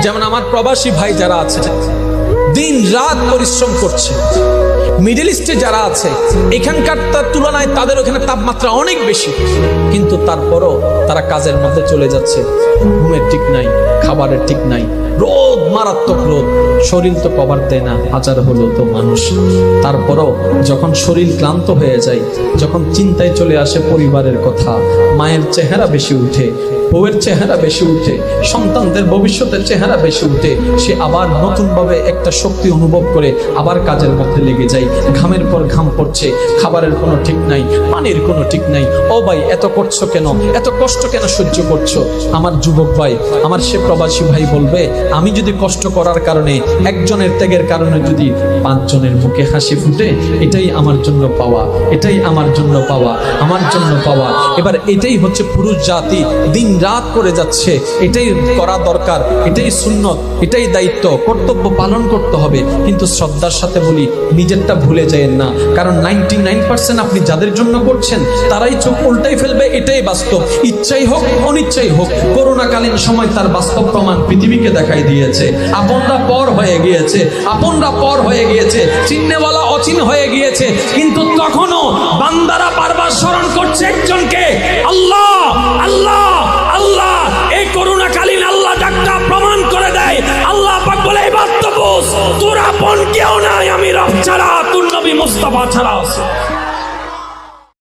যেমন আমার প্রবাসী ভাই যারা আছে, দিন রাত পরিশ্রম করছে, মিডল ইস্টে যারা আছে এখানকার তুলনায় তাদের ওখানে তাপমাত্রা অনেক বেশি, কিন্তু তারপরও তারা কাজের মধ্যে চলে যাচ্ছে। ঘুমের ঠিক নাই, খাবারের ঠিক নাই, রোদ, মারাত্মক রোদ, শরীর তো কভার দেয় না, হাজার হলো তো মানুষ। তারপরও যখন শরীর ক্লান্ত হয়ে যায়, যখন চিন্তায় চলে আসে পরিবারের কথা, মায়ের চেহারা বেশি উঠে, বউয়ের চেহারা বেশি উঠে, সন্তানদের ভবিষ্যতের চেহারা বেশি উঠে, সে আবার নতুনভাবে একটা শক্তি অনুভব করে আবার কাজের মধ্যে লেগে যায়। ঘামের পর ঘাম পড়ছে, খাবারের কোনো ঠিক নাই, পানির কোনো ঠিক নাই। ও ভাই, এত করছো কেন, এত কষ্ট কেন সহ্য করছো? আমার যুবক ভাই, আমার সে প্রবাসী ভাই বলবে, আমি যদি কষ্ট করার কারণে, একজনের ত্যাগের কারণে যদি 5 জনের মুখে হাসি ফুটে, এটাই আমার জন্য পাওয়া, এটাই আমার জন্য পাওয়া, আমার জন্য পাওয়া। এবার এটাই হচ্ছে পুরুষ জাতি, দিন রাত করে যাচ্ছে, এটাই করা দরকার, এটাই সুন্নত, এটাই দায়িত্ব, কর্তব্য পালন করতে হবে। কিন্তু শ্রদ্ধার সাথে বলি, নিজেরটা ভুলে যায়েন না, কারণ 99% আপনি যাদের জন্য করছেন তারাই চোখ উল্টাই ফেলবে, এটাই বাস্তব। ইচ্ছাই হোক অনিচ্ছাই হোক, করোনাকালীন সময় তার বাস্তব প্রমাণ পৃথিবীকে দেখাই দিয়েছে। আপনরা পর হয়ে গিয়েছে, আপনরা পর হয়ে গিয়েছে, চিহ্নেওয়ালা অচিন হয়ে গিয়েছে, কিন্তু তখনও বান্দারা বারবার স্মরণ করছে একজনকে, আল্লাহ আল্লাহ আল্লাহ। এই করোনাকালীন আল্লাহ ডাকটা প্রমাণ করে দেয়। আল্লাহ পাক বলে, এই বাস্তব তোর আপন কেউ নাই আমি রব ছাড়া, তোর নবী মুস্তাফা ছাড়া।